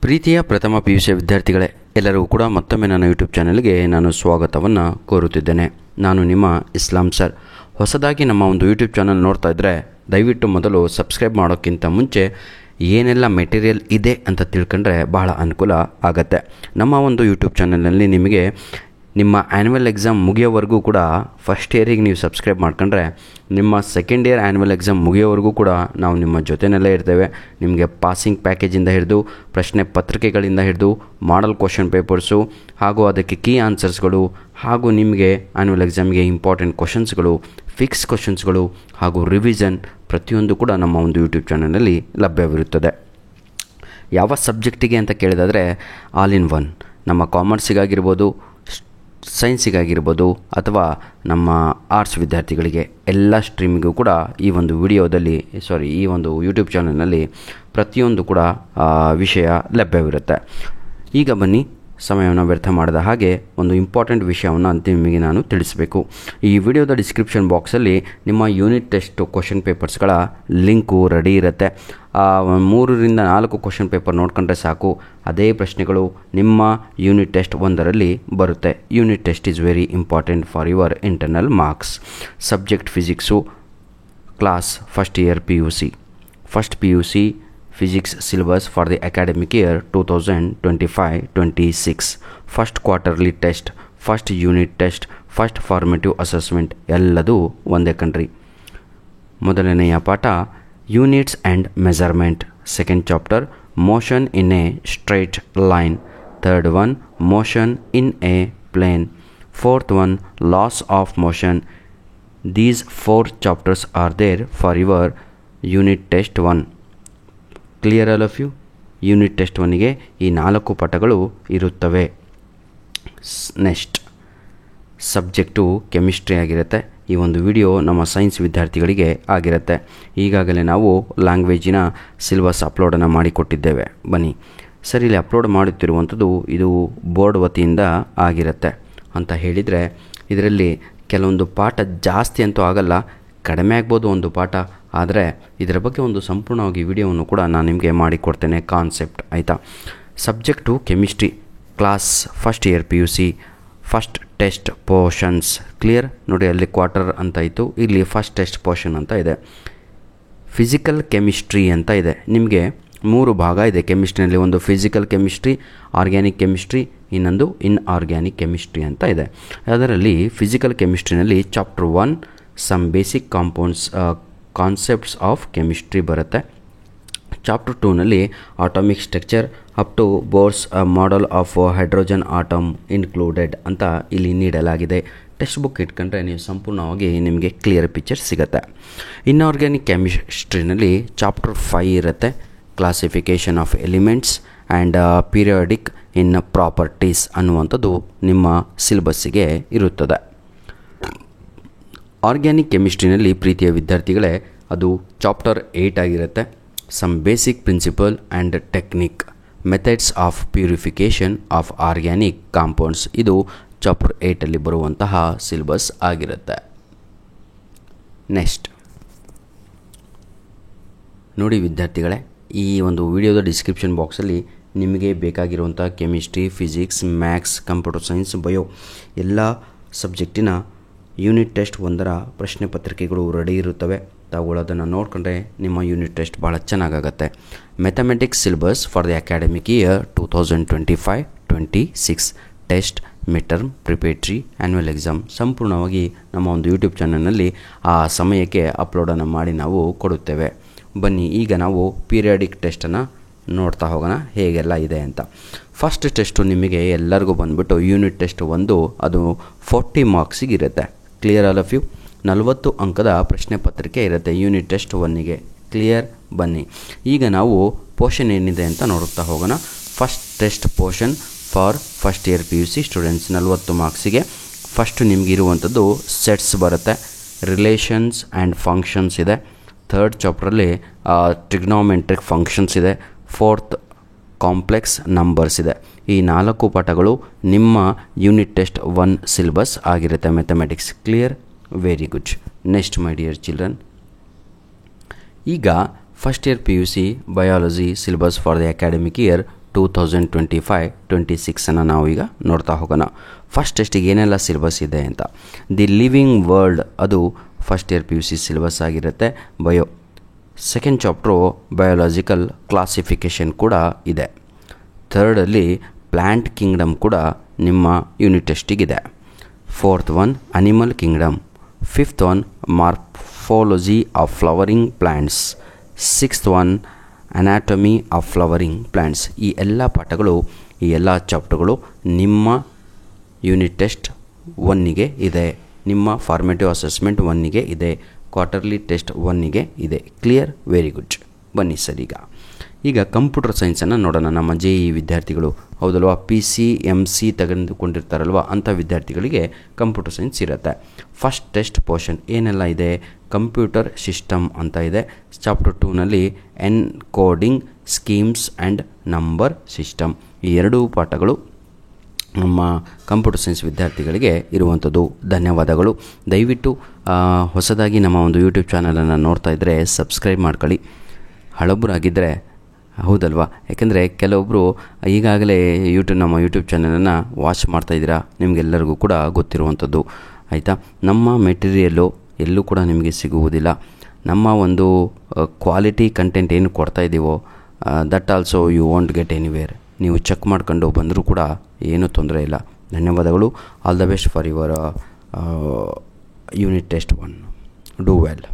ಪ್ರೀತಿಯ ಪ್ರಥಮ PUC ವಿದ್ಯಾರ್ಥಿಗಳೇ, ಎಲ್ಲರಿಗೂ ಕೂಡ ಮತ್ತೊಮ್ಮೆ ನನ್ನ ಯೂಟ್ಯೂಬ್ ಚಾನಲ್ಗೆ ನಾನು ಸ್ವಾಗತವನ್ನು ಕೋರುತ್ತಿದ್ದೇನೆ. ನಾನು ನಿಮ್ಮ ಇಸ್ಲಾಂ ಸರ್. ಹೊಸದಾಗಿ ನಮ್ಮ ಒಂದು ಯೂಟ್ಯೂಬ್ ಚಾನಲ್ ನೋಡ್ತಾ ಇದ್ದರೆ ದಯವಿಟ್ಟು ಮೊದಲು ಸಬ್ಸ್ಕ್ರೈಬ್ ಮಾಡೋಕ್ಕಿಂತ ಮುಂಚೆ ಏನೆಲ್ಲ ಮೆಟೀರಿಯಲ್ ಇದೆ ಅಂತ ತಿಳ್ಕೊಂಡ್ರೆ ಬಹಳ ಅನುಕೂಲ ಆಗುತ್ತೆ. ನಮ್ಮ ಒಂದು ಯೂಟ್ಯೂಬ್ ಚಾನಲ್ನಲ್ಲಿ ನಿಮಗೆ ನಿಮ್ಮ ಆ್ಯನ್ಯುವಲ್ ಎಕ್ಸಾಮ್ ಮುಗಿಯೋವರೆಗೂ ಕೂಡ ಫಸ್ಟ್ ಇಯರಿಗೆ ನೀವು ಸಬ್ಸ್ಕ್ರೈಬ್ ಮಾಡ್ಕೊಂಡ್ರೆ ನಿಮ್ಮ ಸೆಕೆಂಡ್ ಇಯರ್ ಆ್ಯನ್ಯುವಲ್ ಎಕ್ಸಾಮ್ ಮುಗಿಯೋವರೆಗೂ ಕೂಡ ನಾವು ನಿಮ್ಮ ಜೊತೆಯಲ್ಲೇ ಇರ್ತೇವೆ. ನಿಮಗೆ ಪಾಸಿಂಗ್ ಪ್ಯಾಕೇಜಿಂದ ಹಿಡಿದು ಪ್ರಶ್ನೆ ಪತ್ರಿಕೆಗಳಿಂದ ಹಿಡಿದು ಮಾಡಲ್ ಕ್ವಶನ್ ಪೇಪರ್ಸು ಹಾಗೂ ಅದಕ್ಕೆ ಕೀ ಆನ್ಸರ್ಸ್ಗಳು ಹಾಗೂ ನಿಮಗೆ ಆ್ಯನ್ಯುವಲ್ ಎಕ್ಸಾಮ್ಗೆ ಇಂಪಾರ್ಟೆಂಟ್ ಕ್ವಶನ್ಸ್ಗಳು, ಫಿಕ್ಸ್ ಕ್ವಶನ್ಸ್ಗಳು ಹಾಗೂ ರಿವಿಷನ್ ಪ್ರತಿಯೊಂದು ಕೂಡ ನಮ್ಮ ಒಂದು ಯೂಟ್ಯೂಬ್ ಚಾನಲಲ್ಲಿ ಲಭ್ಯವಿರುತ್ತದೆ. ಯಾವ ಸಬ್ಜೆಕ್ಟಿಗೆ ಅಂತ ಕೇಳಿದಾದರೆ ಆಲ್ ಇನ್ ಒನ್. ನಮ್ಮ ಕಾಮರ್ಸಿಗಾಗಿರ್ಬೋದು, ಸೈನ್ಸಿಗಾಗಿರ್ಬೋದು ಅಥವಾ ನಮ್ಮ ಆರ್ಟ್ಸ್ ವಿದ್ಯಾರ್ಥಿಗಳಿಗೆ ಎಲ್ಲ ಸ್ಟ್ರೀಮಿಗೂ ಕೂಡ ಈ ಒಂದು ಈ ಒಂದು ಯೂಟ್ಯೂಬ್ ಚಾನಲ್ನಲ್ಲಿ ಪ್ರತಿಯೊಂದು ಕೂಡ ವಿಷಯ ಲಭ್ಯವಿರುತ್ತೆ. ಈಗ ಬನ್ನಿ, ಸಮಯವನ್ನು ವ್ಯರ್ಥ ಮಾಡಿದ ಹಾಗೆ ಒಂದು ಇಂಪಾರ್ಟೆಂಟ್ ವಿಷಯವನ್ನು ನಿಮಗೆ ನಾನು ತಿಳಿಸಬೇಕು. ಈ ವಿಡಿಯೋದ ಡಿಸ್ಕ್ರಿಪ್ಷನ್ ಬಾಕ್ಸಲ್ಲಿ ನಿಮ್ಮ ಯೂನಿಟ್ ಟೆಸ್ಟ್ ಕ್ವಶನ್ ಪೇಪರ್ಸ್ಗಳ ಲಿಂಕು ರೆಡಿ ಇರುತ್ತೆ. 3ರಿಂದ 4 ಕ್ವಶನ್ ಪೇಪರ್ ನೋಡ್ಕೊಂಡ್ರೆ ಸಾಕು, ಅದೇ ಪ್ರಶ್ನೆಗಳು ನಿಮ್ಮ ಯೂನಿಟ್ ಟೆಸ್ಟ್ 1ರಲ್ಲಿ ಬರುತ್ತೆ. Unit test is very important for your internal marks. Subject physics, class first year first PUC Physics syllabus for the academic year 2025-26. First quarterly test, first unit test, first formative assessment ಎಲ್ಲದೂ ಒಂದೇ ಕಣ್ರಿ. ಮೊದಲನೆಯ ಪಾಠ units and measurement. Second chapter motion in a straight line. Third one motion in a plane. Fourth one laws of motion. These 4 chapters are there for your unit test 1. Clear all of you? Unit test 1ಗೆ ಈ 4 ಪಾಠಗಳು ಇರುತ್ತವೆ. Next subject chemistry ಆಗಿರುತ್ತೆ. ಈ ಒಂದು video ನಮ್ಮ science ವಿದ್ಯಾರ್ಥಿಗಳಿಗೆ ಆಗಿರುತ್ತೆ. ಈಗಾಗಲೇ ನಾವು ಲ್ಯಾಂಗ್ವೇಜಿನ ಸಿಲೆಬಸ್ ಅಪ್ಲೋಡನ್ನು ಮಾಡಿಕೊಟ್ಟಿದ್ದೇವೆ. ಬನ್ನಿ ಸರ್, ಇಲ್ಲಿ ಅಪ್ಲೋಡ್ ಮಾಡುತ್ತಿರುವಂಥದ್ದು ಇದು ಬೋರ್ಡ್ ವತಿಯಿಂದ ಆಗಿರುತ್ತೆ ಅಂತ ಹೇಳಿದರೆ ಇದರಲ್ಲಿ ಕೆಲವೊಂದು ಪಾಠ ಜಾಸ್ತಿ ಅಂತೂ ಆಗಲ್ಲ, ಕಡಿಮೆ ಆಗ್ಬೋದು ಒಂದು ಪಾಠ. ಆದರೆ ಇದರ ಬಗ್ಗೆ ಒಂದು ಸಂಪೂರ್ಣವಾಗಿ ವಿಡಿಯೋವನ್ನು ಕೂಡ ನಾನು ನಿಮಗೆ ಮಾಡಿಕೊಡ್ತೇನೆ, ಕಾನ್ಸೆಪ್ಟ್ ಆಯಿತಾ. Subject chemistry, class first year PUC, first test portions. Clear ನೋಡಿ, ಅಲ್ಲಿ ಕ್ವಾರ್ಟರ್ ಅಂತ ಇತ್ತು, ಇಲ್ಲಿ ಫಸ್ಟ್ ಟೆಸ್ಟ್ ಪೋರ್ಷನ್ ಅಂತ ಇದೆ. ಫಿಸಿಕಲ್ ಕೆಮಿಸ್ಟ್ರಿ ಅಂತ ಇದೆ. ನಿಮಗೆ 3 ಭಾಗ ಇದೆ ಕೆಮಿಸ್ಟ್ರಿನಲ್ಲಿ. ಒಂದು ಫಿಸಿಕಲ್ ಕೆಮಿಸ್ಟ್ರಿ, ಆರ್ಗ್ಯಾನಿಕ್ ಕೆಮಿಸ್ಟ್ರಿ, ಇನ್ನೊಂದು ಇನ್ಆರ್ಗ್ಯಾನಿಕ್ ಕೆಮಿಸ್ಟ್ರಿ ಅಂತ ಇದೆ. ಅದರಲ್ಲಿ ಫಿಸಿಕಲ್ ಕೆಮಿಸ್ಟ್ರಿನಲ್ಲಿ chapter 1 some basic concepts of chemistry ಬರುತ್ತೆ. ಚಾಪ್ಟರ್ 2ನಲ್ಲಿ atomic structure up to Bohr's model of hydrogen atom included ಅಂತ ಇಲ್ಲಿ ನೀಡಲಾಗಿದೆ. ಟೆಕ್ಸ್ಟ್ ಬುಕ್ ಇಟ್ಕೊಂಡ್ರೆ ನೀವು ಸಂಪೂರ್ಣವಾಗಿ ನಿಮಗೆ ಕ್ಲಿಯರ್ ಪಿಕ್ಚರ್ ಸಿಗುತ್ತೆ. ಇನ್ಆರ್ಗ್ಯಾನಿಕ್ ಕೆಮಿಸ್ಟ್ರಿನಲ್ಲಿ ಚಾಪ್ಟರ್ 5 ಇರುತ್ತೆ. Classification of elements and periodic in properties ಅನ್ನುವಂಥದ್ದು ನಿಮ್ಮ ಸಿಲೆಬಸ್ಸಿಗೆ ಇರುತ್ತದೆ. ಆರ್ಗ್ಯಾನಿಕ್ ಕೆಮಿಸ್ಟ್ರಿನಲ್ಲಿ ಪ್ರೀತಿಯ ವಿದ್ಯಾರ್ಥಿಗಳೇ ಅದು ಚಾಪ್ಟರ್ 8 ಆಗಿರುತ್ತೆ. Some basic principle and technique, methods of purification of organic compounds. ಇದು ಚಾಪ್ಟರ್ 8ಅಲ್ಲಿ ಬರುವಂತಹ ಸಿಲೆಬಸ್ ಆಗಿರುತ್ತೆ. ನೆಕ್ಸ್ಟ್ ನೋಡಿ ವಿದ್ಯಾರ್ಥಿಗಳೇ, ಈ ಒಂದು ವಿಡಿಯೋದ ಡಿಸ್ಕ್ರಿಪ್ಷನ್ ಬಾಕ್ಸಲ್ಲಿ ನಿಮಗೆ ಬೇಕಾಗಿರುವಂಥ chemistry, physics, maths, computer science, bio ಎಲ್ಲ ಸಬ್ಜೆಕ್ಟಿನ ಯೂನಿಟ್ ಟೆಸ್ಟ್ 1ರ ಪ್ರಶ್ನೆ ಪತ್ರಿಕೆಗಳು ರೆಡಿ ಇರುತ್ತವೆ. ತಾವುಗಳು ಅದನ್ನು ನೋಡಿಕೊಂಡ್ರೆ ನಿಮ್ಮ ಯೂನಿಟ್ ಟೆಸ್ಟ್ ಭಾಳ ಚೆನ್ನಾಗಾಗತ್ತೆ. Mathematics syllabus for the academic year 2025-26. Test, mid term, preparatory, annual exam ಸಂಪೂರ್ಣವಾಗಿ ನಮ್ಮ ಒಂದು ಯೂಟ್ಯೂಬ್ ಚಾನಲ್ನಲ್ಲಿ ಆ ಸಮಯಕ್ಕೆ ಅಪ್ಲೋಡನ್ನು ಮಾಡಿ ನಾವು ಕೊಡುತ್ತೇವೆ. ಬನ್ನಿ ಈಗ ನಾವು ಪೀರಿಯಾಡಿಕ್ ಟೆಸ್ಟನ್ನು ನೋಡ್ತಾ ಹೋಗೋಣ ಹೇಗೆಲ್ಲ ಇದೆ ಅಂತ. ಫಸ್ಟ್ ಟೆಸ್ಟು ನಿಮಗೆ ಎಲ್ಲರಿಗೂ ಬಂದುಬಿಟ್ಟು ಯೂನಿಟ್ ಟೆಸ್ಟ್ 1 ಅದು 40 ಮಾರ್ಕ್ಸಿಗೆ ಇರುತ್ತೆ. Clear all of you? 40 ಅಂಕದ ಪ್ರಶ್ನೆ ಪತ್ರಿಕೆ ಇರುತ್ತೆ ಯೂನಿಟ್ ಟೆಸ್ಟ್ 1ಗೆ. ಕ್ಲಿಯರ್? ಬನ್ನಿ ಈಗ ನಾವು ಪೋರ್ಷನ್ ಏನಿದೆ ಅಂತ ನೋಡುತ್ತಾ ಹೋಗೋಣ. First test portion for first year PUC students 40 ಮಾರ್ಕ್ಸಿಗೆ. ಫಸ್ಟು ನಿಮಗಿರುವಂಥದ್ದು ಸೆಟ್ಸ್ ಬರುತ್ತೆ, ರಿಲೇಷನ್ಸ್ ಆ್ಯಂಡ್ ಫಂಕ್ಷನ್ಸ್ ಇದೆ. ಥರ್ಡ್ ಚಾಪ್ಟ್ರಲ್ಲಿ ಟ್ರಿಗ್ನೋಮೆಟ್ರಿಕ್ ಫಂಕ್ಷನ್ಸ್ ಇದೆ. ಫೋರ್ತ್ ಕಾಂಪ್ಲೆಕ್ಸ್ ನಂಬರ್ಸ್ ಇದೆ. ಈ 4 ಪಾಠಗಳು ನಿಮ್ಮ ಯೂನಿಟ್ ಟೆಸ್ಟ್ 1 ಸಿಲೆಬಸ್ ಆಗಿರುತ್ತೆ mathematics. Clear? Very good. Next my dear children, ಈಗ first year PUC biology syllabus for the academic year 2025-26 ನಾವು ಈಗ ನೋಡ್ತಾ ಹೋಗೋಣ. ಫಸ್ಟ್ ಟೆಸ್ಟಿಗೆ ಏನೆಲ್ಲ ಸಿಲೆಬಸ್ ಇದೆ ಅಂತ. ದಿ ಲಿವಿಂಗ್ ವರ್ಲ್ಡ್ ಅದು ಫಸ್ಟ್ ಇಯರ್ PUC ಸಿಲೆಬಸ್ ಆಗಿರುತ್ತೆ. Bio second chapter biological classification ಕೂಡ ಇದೆ. ಥರ್ಡಲ್ಲಿ ಪ್ಲ್ಯಾಂಟ್ ಕಿಂಗ್ಡಮ್ ಕೂಡ ನಿಮ್ಮ ಯೂನಿಟ್ ಟೆಸ್ಟಿಗಿದೆ. Fourth one animal kingdom. Fifth one morphology of flowering plants. Sixth one anatomy of flowering plants. ಈ ಎಲ್ಲ ಪಾಠಗಳು, ಈ ಎಲ್ಲ ಚಾಪ್ಟರ್ಗಳು ನಿಮ್ಮ ಯೂನಿಟ್ ಟೆಸ್ಟ್ 1ಗೆ ಇದೆ, ನಿಮ್ಮ ಫಾರ್ಮೇಟಿವ್ ಅಸೆಸ್ಮೆಂಟ್ 1ಗೆ ಇದೆ, ಕ್ವಾರ್ಟರ್ಲಿ ಟೆಸ್ಟ್ 1ಗೆ ಇದೆ. ಕ್ಲಿಯರ್? Very good. ಬನ್ನಿ ಸರ್, ಈಗ ಕಂಪ್ಯೂಟರ್ ಸೈನ್ಸನ್ನು ನೋಡೋಣ. ನಮ್ಮ JEE ವಿದ್ಯಾರ್ಥಿಗಳು ಹೌದಲ್ವಾ, PCMC ತೆಗೆದುಕೊಂಡಿರ್ತಾರಲ್ವ, ಅಂಥ ವಿದ್ಯಾರ್ಥಿಗಳಿಗೆ ಕಂಪ್ಯೂಟರ್ ಸೈನ್ಸ್ ಇರುತ್ತೆ. ಫಸ್ಟ್ ಟೆಸ್ಟ್ ಪೋರ್ಷನ್ ಏನೆಲ್ಲ ಇದೆ? ಕಂಪ್ಯೂಟರ್ ಸಿಸ್ಟಮ್ ಅಂತ ಇದೆ. ಚಾಪ್ಟರ್ 2ನಲ್ಲಿ encoding schemes and number system. ಈ ಎರಡೂ ಪಾಠಗಳು ನಮ್ಮ ಕಂಪ್ಯೂಟರ್ ಸೈನ್ಸ್ ವಿದ್ಯಾರ್ಥಿಗಳಿಗೆ ಇರುವಂಥದ್ದು. ಧನ್ಯವಾದಗಳು. ದಯವಿಟ್ಟು ಹೊಸದಾಗಿ ನಮ್ಮ ಒಂದು ಯೂಟ್ಯೂಬ್ ಚಾನಲನ್ನು ನೋಡ್ತಾ ಇದ್ದರೆ ಸಬ್ಸ್ಕ್ರೈಬ್ ಮಾಡ್ಕೊಳ್ಳಿ. ಹಳಬರಾಗಿದ್ದರೆ ಹೌದಲ್ವಾ, ಯಾಕೆಂದರೆ ಕೆಲವೊಬ್ಬರು ಈಗಾಗಲೇ ನಮ್ಮ ಯೂಟ್ಯೂಬ್ ಚಾನಲನ್ನು ವಾಚ್ ಮಾಡ್ತಾಯಿದ್ದೀರಾ, ನಿಮಗೆಲ್ಲರಿಗೂ ಕೂಡ ಗೊತ್ತಿರುವಂಥದ್ದು. ಆಯಿತಾ? ನಮ್ಮ ಮೆಟೀರಿಯಲ್ಲು ಎಲ್ಲೂ ಕೂಡ ನಿಮಗೆ ಸಿಗುವುದಿಲ್ಲ. ನಮ್ಮ ಒಂದು ಕ್ವಾಲಿಟಿ ಕಂಟೆಂಟ್ ಏನು ಕೊಡ್ತಾ ಇದ್ದೀವೋ that also you want get anywhere. ನೀವು ಚೆಕ್ ಮಾಡ್ಕೊಂಡು ಬಂದರೂ ಕೂಡ ಏನೂ ತೊಂದರೆ ಇಲ್ಲ. ಧನ್ಯವಾದಗಳು. All the best for your unit test 1. Do well.